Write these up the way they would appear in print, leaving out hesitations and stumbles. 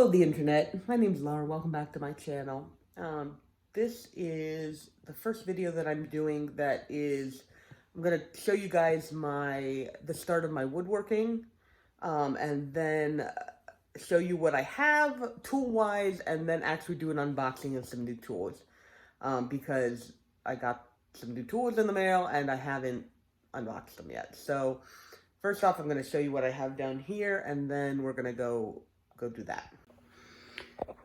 Hello, the internet. My name's Laura. Welcome back to my channel. This is the first video that I'm doing that is, I'm going to show you guys the start of my woodworking, and then show you what I have tool-wise, and then actually do an unboxing of some new tools, because I got some new tools in the mail and I haven't unboxed them yet. So first off, I'm going to show you what I have down here, and then we're going to go do that.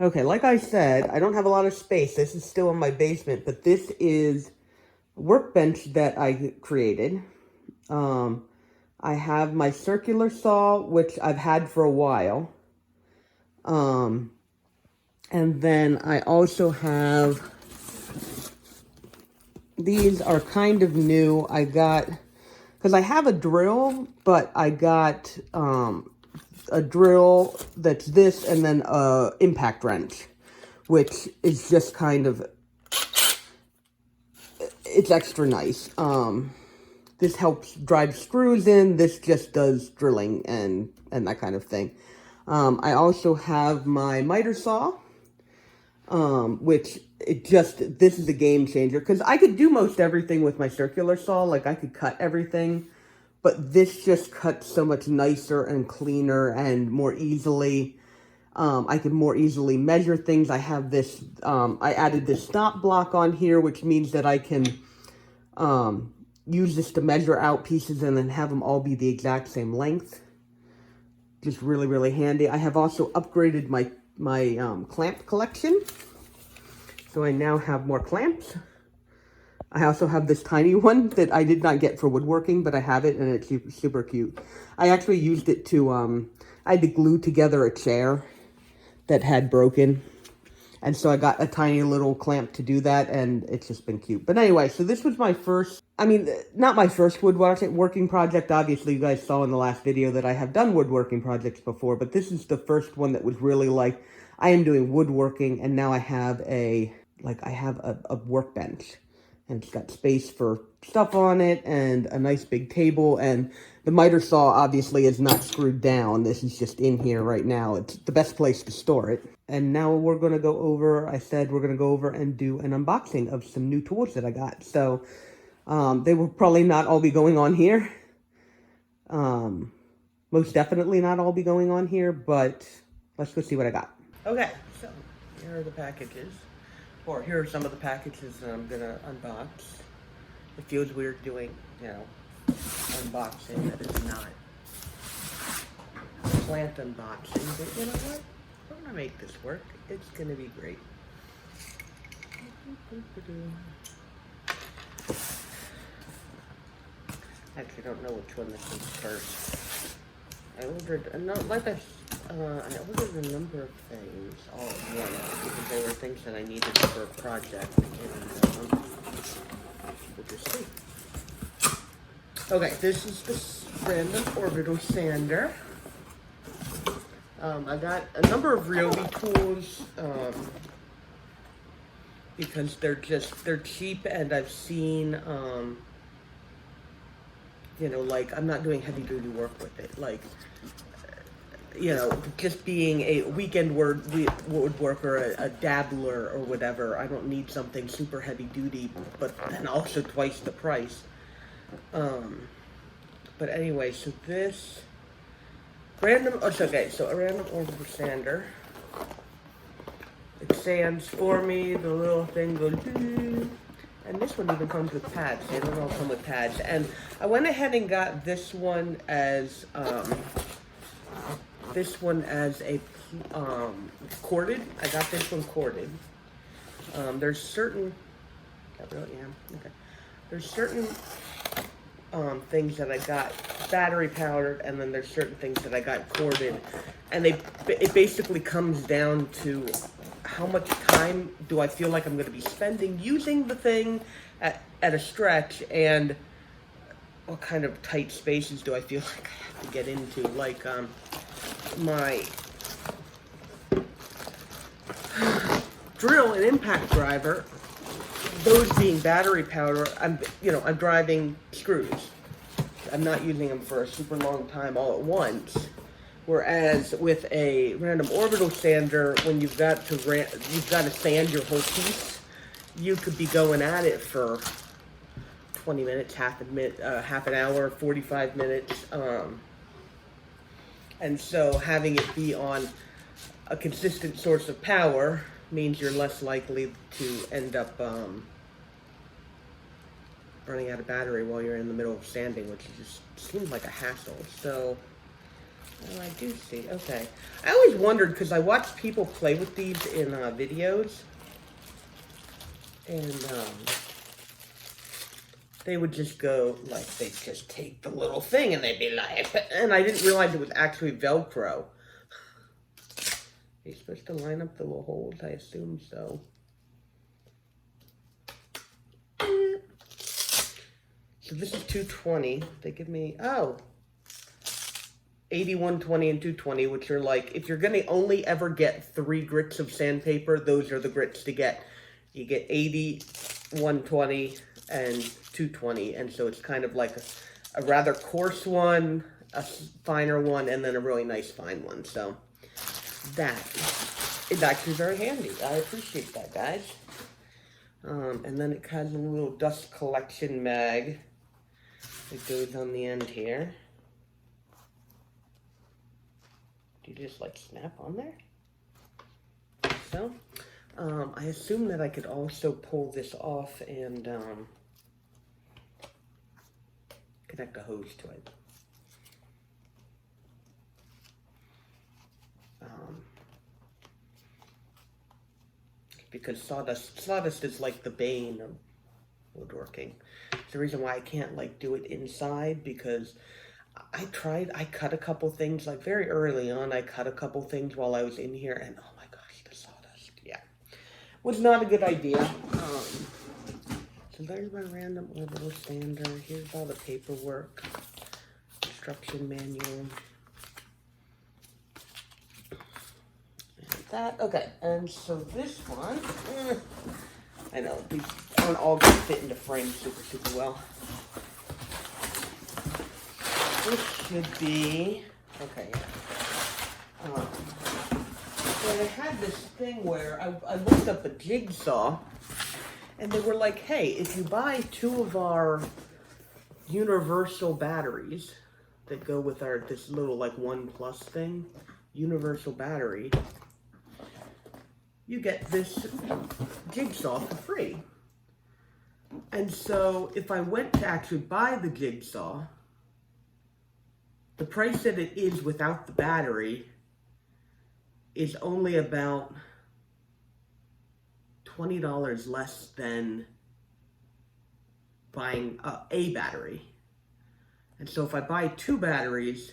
Okay, like I said, I don't have a lot of space. This is still in my basement, but this is a workbench that I created. I have my circular saw, which I've had for a while. And then I also have, these are kind of new. I got, because I have a drill, but I got, a drill that's this, and then a impact wrench, which is just kind of, it's extra nice. This helps drive screws in. This just does drilling and that kind of thing. I also have my miter saw, which this is a game changer, because I could do most everything with my circular saw. Like, I could cut everything, but this just cuts so much nicer and cleaner and more easily. I can more easily measure things. I have this, I added this stop block on here, which means that I can use this to measure out pieces and then have them all be the exact same length. Just really, really handy. I have also upgraded my clamp collection. So I now have more clamps. I also have this tiny one that I did not get for woodworking, but I have it, and it's super cute. I actually used it to, I had to glue together a chair that had broken. And so I got a tiny little clamp to do that, and it's just been cute. But anyway, so this was my first, not my first woodworking project. Obviously, you guys saw in the last video that I have done woodworking projects before, but this is the first one that was really like, I am doing woodworking, and now I have a workbench. And it's got space for stuff on it and a nice big table. And the miter saw obviously is not screwed down. This is just in here right now. It's the best place to store it. And now we're going to go over, I said we're going to go over and do an unboxing of some new tools that I got. So they will probably not all be going on here. Most definitely not all be going on here, but let's go see what I got. Okay, so here are the packages. Or here are some of the packages that I'm gonna unbox. It feels weird doing, unboxing that is not plant unboxing, but you know what? We're gonna make this work. It's gonna be great. Actually, I don't know which one this is first. I ordered a number of things all at once because they were things that I needed for a project, and we'll just see. Okay, this is this random orbital sander. I got a number of Ryobi tools because they're cheap, and I've seen like, I'm not doing heavy duty work with it. Like, just being a weekend woodworker, a dabbler or whatever, I don't need something super heavy duty, but then also twice the price. But anyway, so this so a random orbital sander. It sands for me, the little thing goes, and this one even comes with pads. They don't all come with pads. And I went ahead and got this one as a corded. I got this one corded. There's certain, There's certain things that I got battery powered, and then there's certain things that I got corded. And it basically comes down to how much time do I feel like I'm going to be spending using the thing at a stretch, and what kind of tight spaces do I feel like I have to get into. Like, my drill and impact driver, those being battery power, I'm driving screws. I'm not using them for a super long time all at once. Whereas with a random orbital sander, when you've got to sand your whole piece, you could be going at it for 20 minutes, half an hour, 45 minutes. And so having it be on a consistent source of power means you're less likely to end up running out of battery while you're in the middle of sanding, which just seems like a hassle. So, I do see. Okay. I always wondered, because I watched people play with these in videos, and they would just go, like, they'd just take the little thing and they'd be like, and I didn't realize it was actually Velcro. You're supposed to line up the little holes, I assume so. So this is 220. They give me, 80, 120, and 220, which are like, if you're going to only ever get 3 grits of sandpaper, those are the grits to get. You get 80, 120, and 220. And so it's kind of like a rather coarse one, a finer one, and then a really nice fine one. So that is actually very handy. I appreciate that, guys. And then it has a little dust collection mag that goes on the end here. Do you just like snap on there? So, I assume that I could also pull this off and connect a hose to it. Because sawdust is like the bane of woodworking. It's the reason why I can't like do it inside, because I cut a couple things, like very early on, I cut a couple things while I was in here, and oh my gosh, the sawdust, yeah. Was not a good idea. So there's my random orbital sander. Here's all the paperwork, instruction manual. That, okay, and so this one, I know, these aren't all going to fit into frames super well. This should be, okay, yeah. And I had this thing where I looked up a jigsaw, and they were like, hey, if you buy 2 of our universal batteries that go with this little like 1+ thing, universal battery, you get this jigsaw for free. And so if I went to actually buy the jigsaw, the price that it is without the battery is only about $20 less than buying a battery. And so if I buy 2 batteries,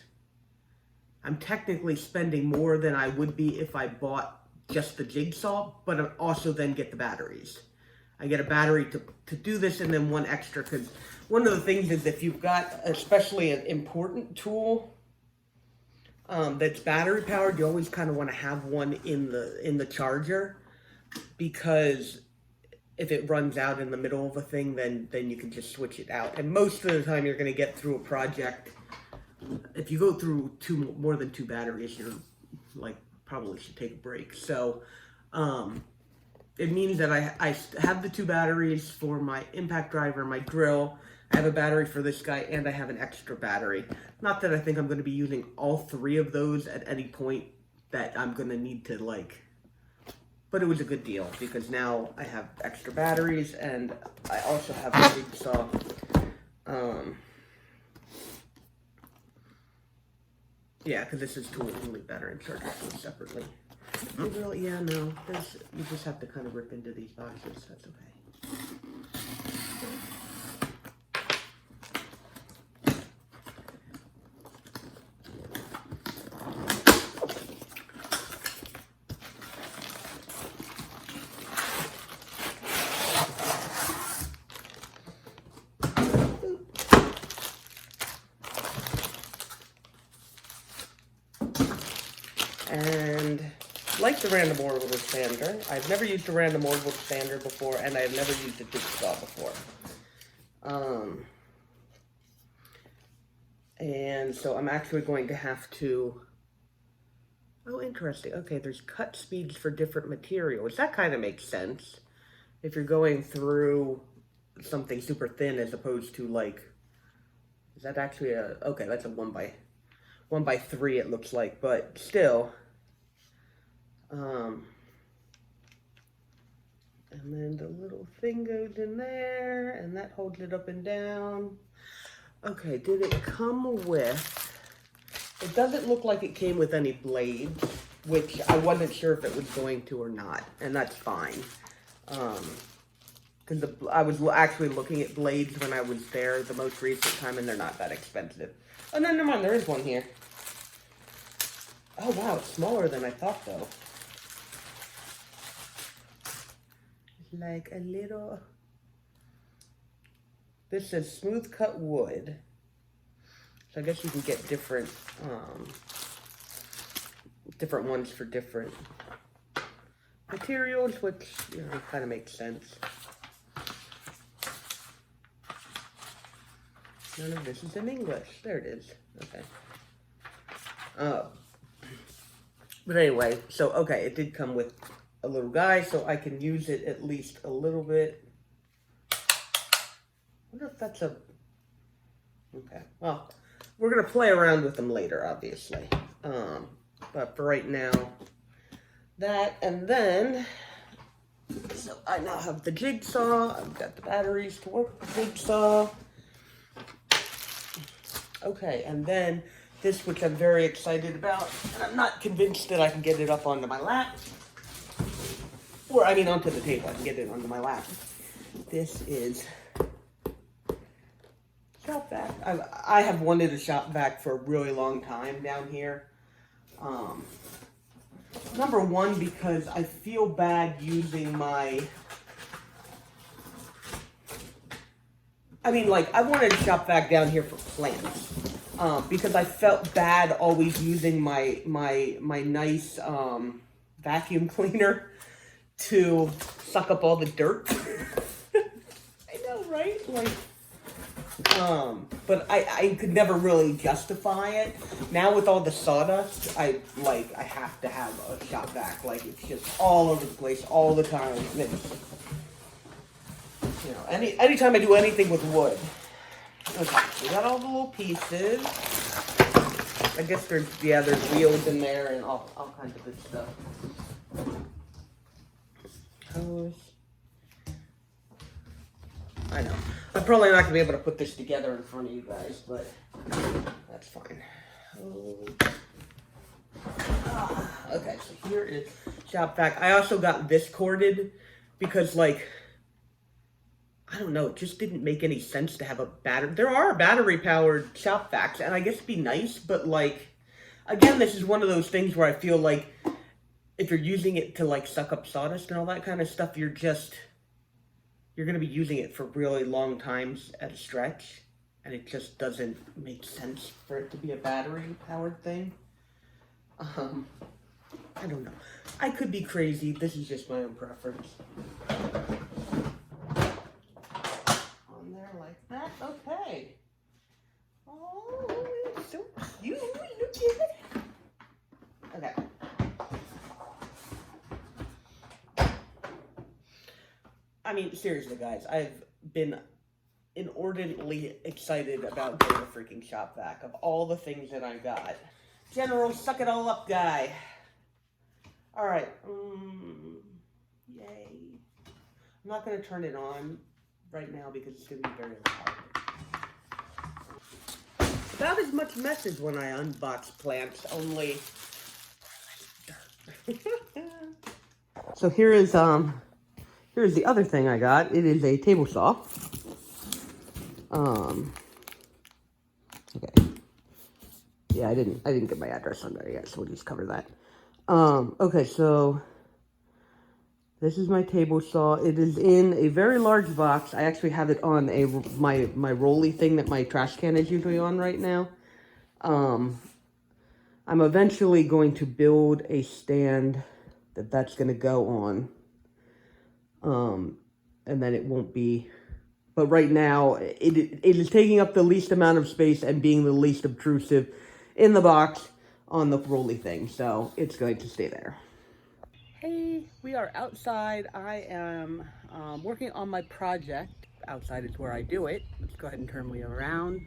I'm technically spending more than I would be if I bought just the jigsaw, but I also then get the batteries. I get a battery to do this, and then one extra, because one of the things is if you've got especially an important tool that's battery powered, you always kind of want to have one in the charger, because if it runs out in the middle of a thing, then you can just switch it out. And most of the time you're going to get through a project, if you go through more than 2 batteries, you're like, probably should take a break. So it means that I have the 2 batteries for my impact driver, my drill. I have a battery for this guy, and I have an extra battery. Not that I think I'm going to be using all 3 of those at any point that I'm going to need to, like, but it was a good deal, because now I have extra batteries, and I also have a jigsaw. Yeah, because this is tool only battery and charger tools separately. Really, yeah, no, you just have to kind of rip into these boxes. That's okay. And like the random orbital sander, I've never used a random orbital sander before, and I've never used a jigsaw before. And so I'm actually going to have to Oh, interesting. Okay, there's cut speeds for different materials. That kind of makes sense. If you're going through something super thin as opposed to like, is that actually a, okay, that's a 1 by 3 it looks like, but still. And then the little thing goes in there, and that holds it up and down. Okay, did it come with, it doesn't look like it came with any blades, which I wasn't sure if it was going to or not, and that's fine. Because I was actually looking at blades when I was there the most recent time, and they're not that expensive. Oh, no, never mind, there is one here. Oh, wow, it's smaller than I thought, though. It's like a little... This says smooth cut wood. So I guess you can get different ones for different materials, which, you know, kind of makes sense. None of this is in English. There it is. Okay. But anyway, so, okay, it did come with a little guy, so I can use it at least a little bit. I wonder if that's a... Okay, well, we're going to play around with them later, obviously. But for right now, that, and then, so I now have the jigsaw. I've got the batteries to work with the jigsaw. Okay, and then this, which I'm very excited about, and I'm not convinced that I can get it up onto my lap. Or, I mean, onto the table. I can get it onto my lap. This is shop vac. I have wanted a shop vac for a really long time down here. Number one, because I feel bad using my... I mean, like, I wanted a shop vac down here for plants. Because I felt bad always using my nice vacuum cleaner to suck up all the dirt. I know, right? Like, but I could never really justify it. Now with all the sawdust, I have to have a shop vac. Like, it's just all over the place all the time. It's, you know, anytime I do anything with wood. Okay, we got all the little pieces. I guess there's wheels in there and all kinds of good stuff. Hose. I know. I'm probably not going to be able to put this together in front of you guys, but that's fine. Okay, so here is shop vac. I also got this corded because, like, I don't know, it just didn't make any sense to have a battery. There are battery-powered shop vacs, and I guess it'd be nice, but, like, again, this is one of those things where I feel like if you're using it to, like, suck up sawdust and all that kind of stuff, you're going to be using it for really long times at a stretch, and it just doesn't make sense for it to be a battery-powered thing. I don't know. I could be crazy. This is just my own preference. On there like that. Okay. Oh, it's so cute. Look at it. Okay. I mean, seriously, guys, I've been inordinately excited about getting a freaking shop vac of all the things that I got. General suck it all up guy. All right. Yay. I'm not going to turn it on right now because it's going to be very loud. About as much mess as when I unbox plants, only... So here's the other thing I got. It is a table saw. Okay. Yeah, I didn't get my address on there yet, so we'll just cover that. Okay, so this is my table saw. It is in a very large box. I actually have it on my rolly thing that my trash can is usually on right now. I'm eventually going to build a stand that's going to go on. And then it won't be, but right now it is taking up the least amount of space and being the least obtrusive in the box. on the rolly thing, so it's going to stay there. Hey, we are outside. I am working on my project. Outside is where I do it. Let's go ahead and turn me around.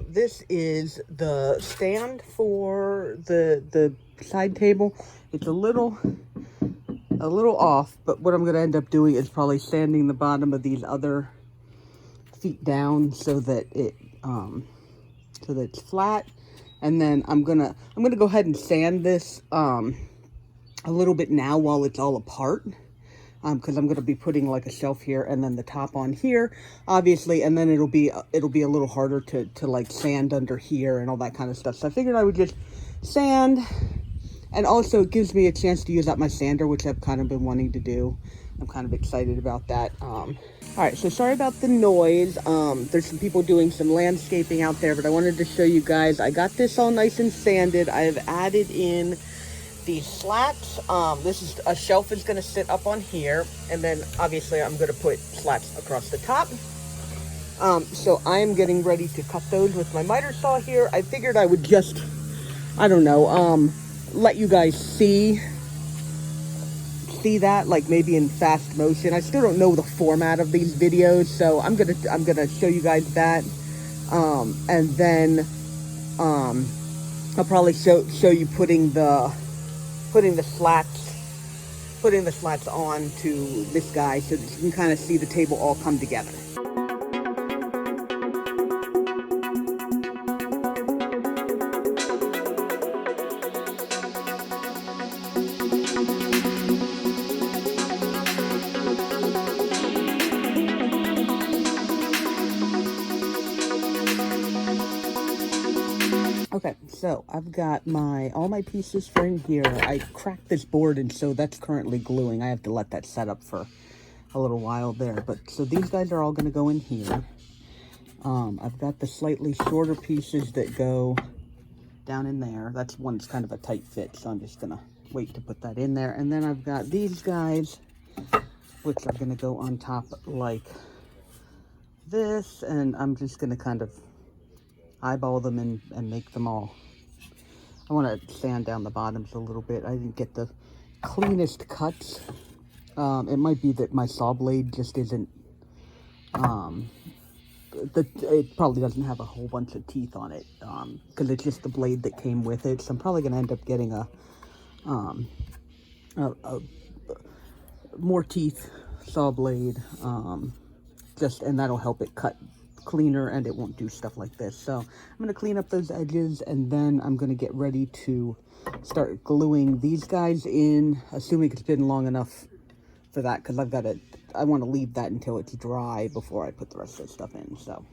This is the stand for the side table. It's a little off, but what I'm going to end up doing is probably sanding the bottom of these other feet down so that it's flat, and then I'm gonna go ahead and sand this a little bit now while it's all apart, because I'm gonna be putting like a shelf here and then the top on here, obviously, and then it'll be a little harder to like sand under here and all that kind of stuff. So I figured I would just sand. And also, it gives me a chance to use up my sander, which I've kind of been wanting to do. I'm kind of excited about that. All right, so sorry about the noise. There's some people doing some landscaping out there, but I wanted to show you guys. I got this all nice and sanded. I've added in these slats. This is a shelf is going to sit up on here, and then obviously I'm going to put slats across the top. So I am getting ready to cut those with my miter saw here. I figured I would just, I don't know, let you guys see that, like maybe in fast motion. I still don't know the format of these videos, so I'm gonna show you guys that, and then I'll probably show you putting the slats on to this guy so that you can kind of see the table all come together. Okay, so I've got all my pieces for in here. I cracked this board, and so that's currently gluing. I have to let that set up for a little while there. But so these guys are all going to go in here. I've got the slightly shorter pieces that go down in there. That's one's kind of a tight fit, so I'm just going to wait to put that in there. And then I've got these guys, which are going to go on top like this, and I'm just going to kind of eyeball them and make them all. I want to sand down the bottoms a little bit. I didn't get the cleanest cuts. It might be that my saw blade just isn't, it probably doesn't have a whole bunch of teeth on it, because it's just the blade that came with it. So I'm probably going to end up getting a more teeth saw blade, and that'll help it cut cleaner, and it won't do stuff like this. So I'm going to clean up those edges, and then I'm going to get ready to start gluing these guys in, assuming it's been long enough for that, because I want to leave that until it's dry before I put the rest of the stuff in. So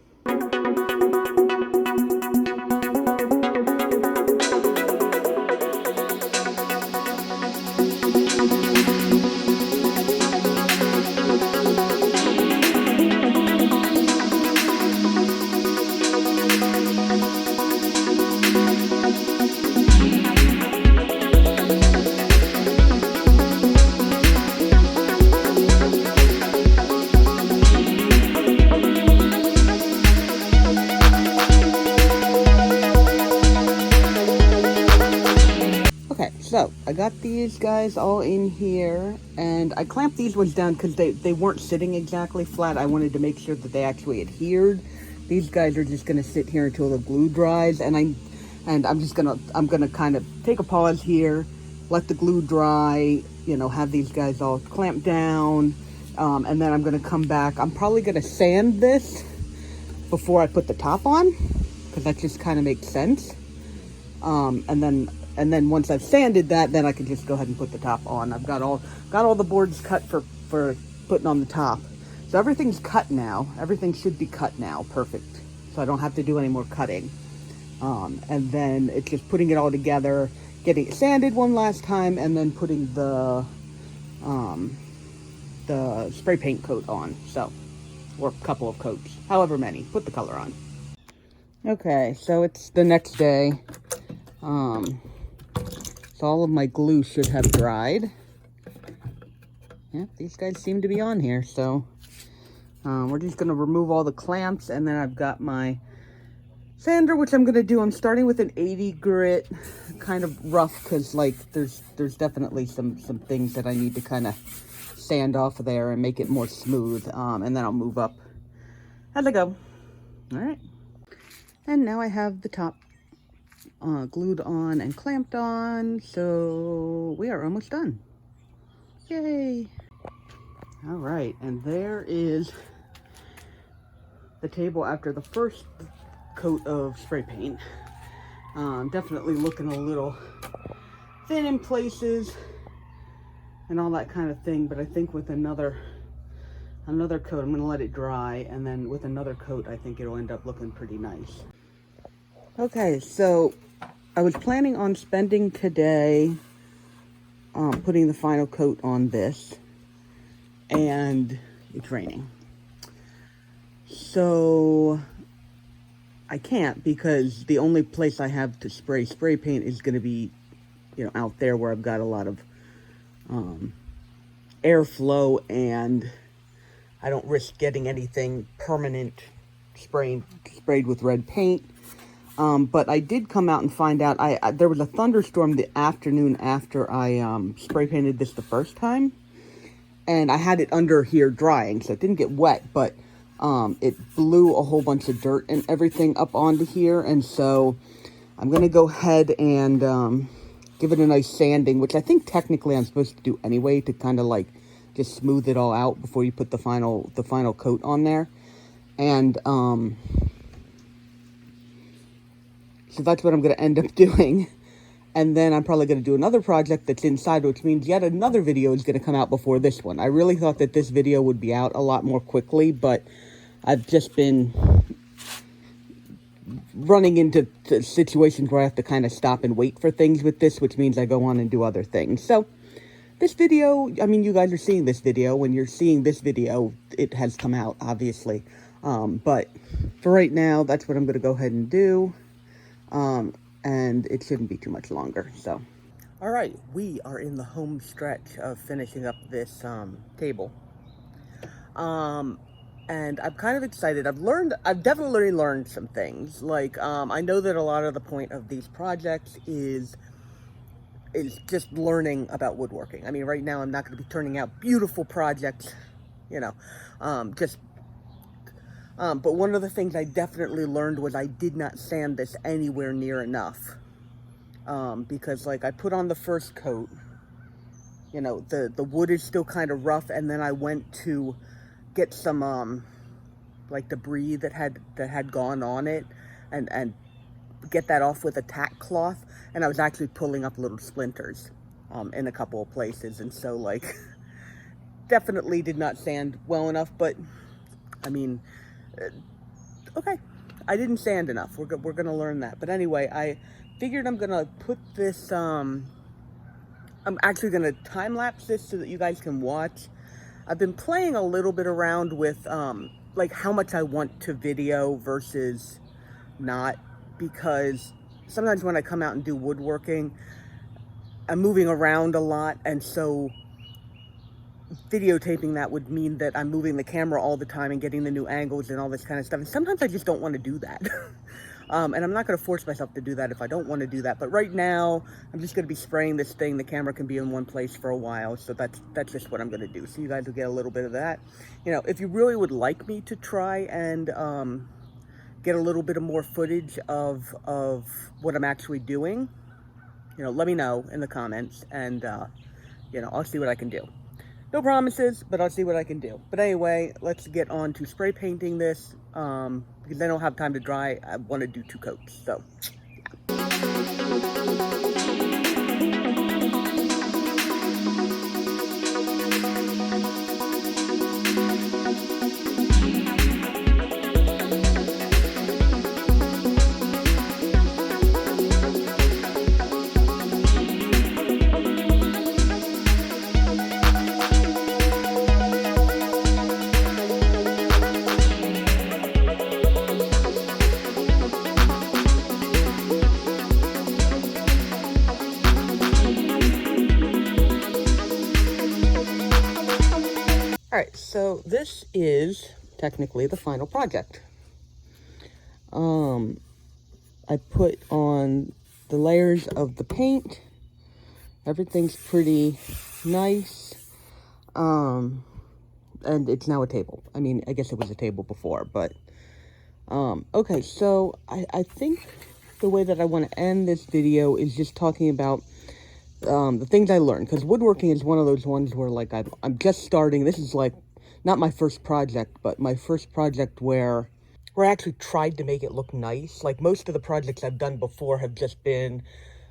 So I got these guys all in here, and I clamped these ones down because they weren't sitting exactly flat. I wanted to make sure that they actually adhered. These guys are just going to sit here until the glue dries, and I'm gonna kind of take a pause here, let the glue dry, have these guys all clamped down, and then I'm going to come back. I'm probably going to sand this before I put the top on, because that just kind of makes sense. And then once I've sanded that, then I can just go ahead and put the top on. I've got all the boards cut for putting on the top. So everything's cut now. Everything should be cut now. Perfect. So I don't have to do any more cutting. And then it's just putting it all together, getting it sanded one last time, and then putting the spray paint coat on. So, or a couple of coats, however many. Put the color on. Okay, so it's the next day. So all of my glue should have dried. Yeah, these guys seem to be on here. So we're just going to remove all the clamps, and then I've got my sander, which I'm going to do. I'm starting with an 80 grit, kind of rough, because like there's definitely some things that I need to kind of sand off of there and make it more smooth. And then I'll move up as I go. All right. And now I have the top glued on and clamped on, so we are almost done. Yay! All right, and there is the table after the first coat of spray paint. Definitely looking a little thin in places and all that kind of thing, but I think with another coat, I'm gonna let it dry, and then with another coat, I think it'll end up looking pretty nice. Okay, so I was planning on spending today putting the final coat on this, and it's raining. So I can't, because the only place I have to spray paint is going to be, out there where I've got a lot of airflow, and I don't risk getting anything permanent sprayed with red paint. But I did come out and find out, there was a thunderstorm the afternoon after I spray painted this the first time, and I had it under here drying, so it didn't get wet, but it blew a whole bunch of dirt and everything up onto here, and so I'm going to go ahead and give it a nice sanding, which I think technically I'm supposed to do anyway, to kind of like just smooth it all out before you put the final coat on there. And so that's what I'm going to end up doing. And then I'm probably going to do another project that's inside, which means yet another video is going to come out before this one. I really thought that this video would be out a lot more quickly, but I've just been running into situations where I have to kind of stop and wait for things with this, which means I go on and do other things. So this video, I mean, you guys are seeing this video. When you're seeing this video, it has come out, obviously. But for right now, that's what I'm going to go ahead and do. And it shouldn't be too much longer, so. All right, we are in the home stretch of finishing up this table. And I'm kind of excited. I've definitely learned some things. Like, I know that a lot of the point of these projects is just learning about woodworking. I mean, right now I'm not going to be turning out beautiful projects, but one of the things I definitely learned was I did not sand this anywhere near enough. Because like I put on the first coat, the wood is still kind of rough, and then I went to get some like debris that had gone on it and get that off with a tack cloth, and I was actually pulling up little splinters in a couple of places, and so like definitely did not sand well enough. But I mean, okay, I didn't sand enough. We're gonna learn that. But anyway, I figured I'm gonna put this I'm actually gonna time lapse this so that you guys can watch. I've been playing a little bit around with like how much I want to video versus not, because sometimes when I come out and do woodworking, I'm moving around a lot, and so videotaping that would mean that I'm moving the camera all the time and getting the new angles and all this kind of stuff, and sometimes I just don't want to do that. And I'm not going to force myself to do that if I don't want to do that, but right now I'm just going to be spraying this thing. The camera can be in one place for a while, so that's just what I'm going to do, so you guys will get a little bit of that. If you really would like me to try and get a little bit of more footage of what I'm actually doing, let me know in the comments, and I'll see what I can do. No promises, but I'll see what I can do. But anyway, let's get on to spray painting this, because I don't have time to dry. I want to do 2 coats, so. All right, so this is technically the final project. I put on the layers of the paint. Everything's pretty nice. And it's now a table. I mean, I guess it was a table before, but okay, so I think the way that I want to end this video is just talking about the things I learned, because woodworking is one of those ones where, like, I'm just starting. This is, like, not my first project, but my first project where I actually tried to make it look nice. Like, most of the projects I've done before have just been,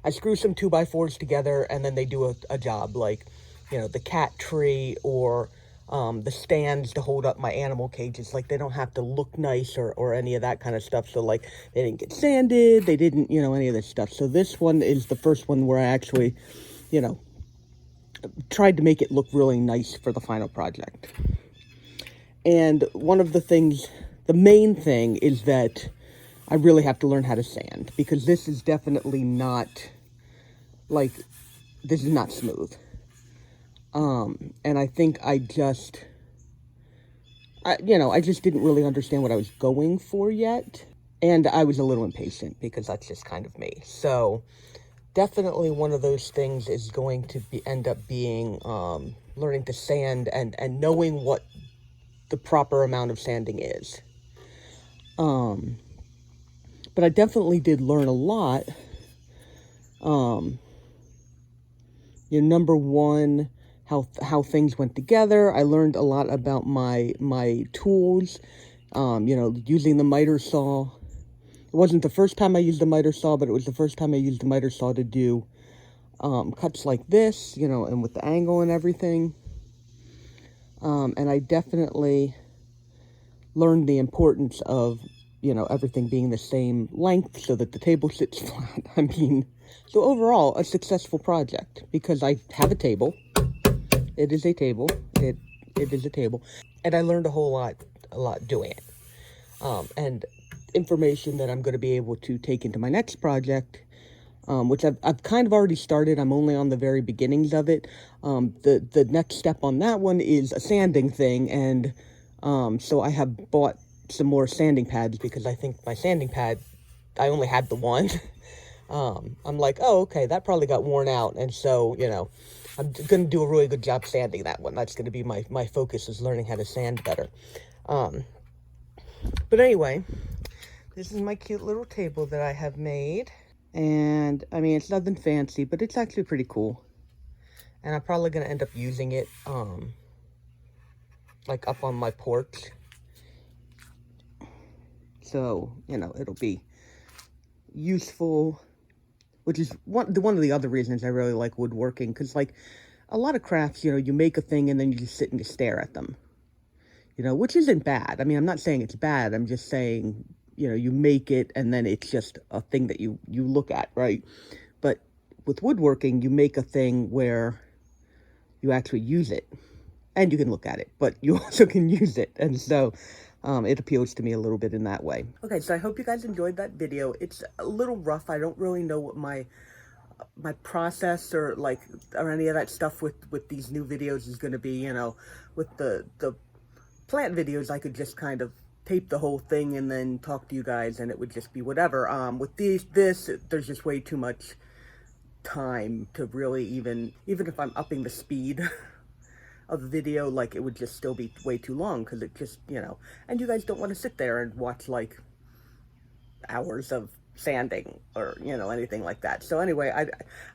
I screw some 2x4s together, and then they do a job, like, you know, the cat tree, or the stands to hold up my animal cages. Like, they don't have to look nice or any of that kind of stuff. So, like, they didn't get sanded, they didn't, you know, any of this stuff. So this one is the first one where I actually, you know, tried to make it look really nice for the final project. And one of the things, the main thing, is that I really have to learn how to sand, because this is definitely not, like, this is not smooth. And I think I just didn't really understand what I was going for yet. And I was a little impatient, because that's just kind of me. So definitely one of those things is going to end up being learning to sand and knowing what the proper amount of sanding is. But I definitely did learn a lot. Number one, how things went together. I learned a lot about my tools. Using the miter saw. It wasn't the first time I used the miter saw, but it was the first time I used the miter saw to do cuts like this, and with the angle and everything. And I definitely learned the importance of, everything being the same length so that the table sits flat. I mean, so overall, a successful project, because I have a table. It is a table. It is a table. And I learned a lot doing it. And information that I'm going to be able to take into my next project, which I've kind of already started. I'm only on the very beginnings of it. The next step on that one is a sanding thing, and so I have bought some more sanding pads, because I think my sanding pad, I only had the one. I'm like, oh, okay, that probably got worn out, and so, I'm going to do a really good job sanding that one. That's going to be my focus, is learning how to sand better. But anyway, this is my cute little table that I have made. And, I mean, it's nothing fancy, but it's actually pretty cool. And I'm probably going to end up using it, like, up on my porch. So, it'll be useful, which is one of the other reasons I really like woodworking. Because, like, a lot of crafts, you make a thing and then you just sit and you stare at them. Which isn't bad. I mean, I'm not saying it's bad. I'm just saying, you make it and then it's just a thing that you look at, right? But with woodworking, you make a thing where you actually use it. And you can look at it, but you also can use it. And so it appeals to me a little bit in that way. Okay, so I hope you guys enjoyed that video. It's a little rough. I don't really know what my process or any of that stuff with these new videos is going to be. With the plant videos, I could just kind of tape the whole thing and then talk to you guys, and it would just be whatever. With there's just way too much time to really even if I'm upping the speed of the video, it would just still be way too long, because it just, and you guys don't want to sit there and watch, hours of sanding or, anything like that. So anyway,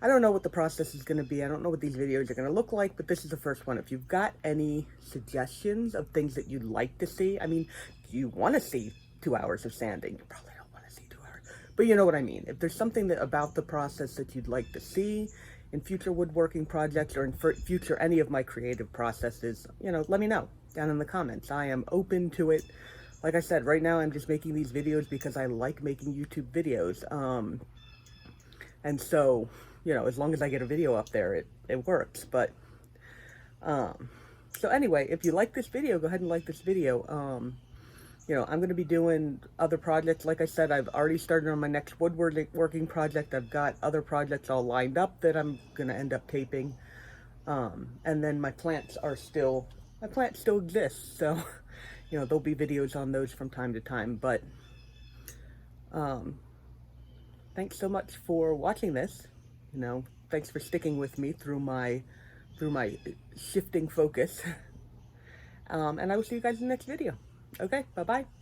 I don't know what the process is going to be. I don't know what these videos are going to look like, but this is the first one. If you've got any suggestions of things that you'd like to see, I mean, do you want to see 2 hours of sanding? You probably don't want to see 2 hours, but you know what I mean. If there's something about the process that you'd like to see in future woodworking projects, or in future any of my creative processes, let me know down in the comments. I am open to it. Like I said, right now I'm just making these videos because I like making YouTube videos. And so, as long as I get a video up there, it works. But, so anyway, if you like this video, go ahead and like this video. I'm going to be doing other projects. Like I said, I've already started on my next woodworking project. I've got other projects all lined up that I'm going to end up taping. And then my plants still exist. So, there'll be videos on those from time to time. But, thanks so much for watching this. You know, thanks for sticking with me through my shifting focus. And I will see you guys in the next video. Okay, bye-bye.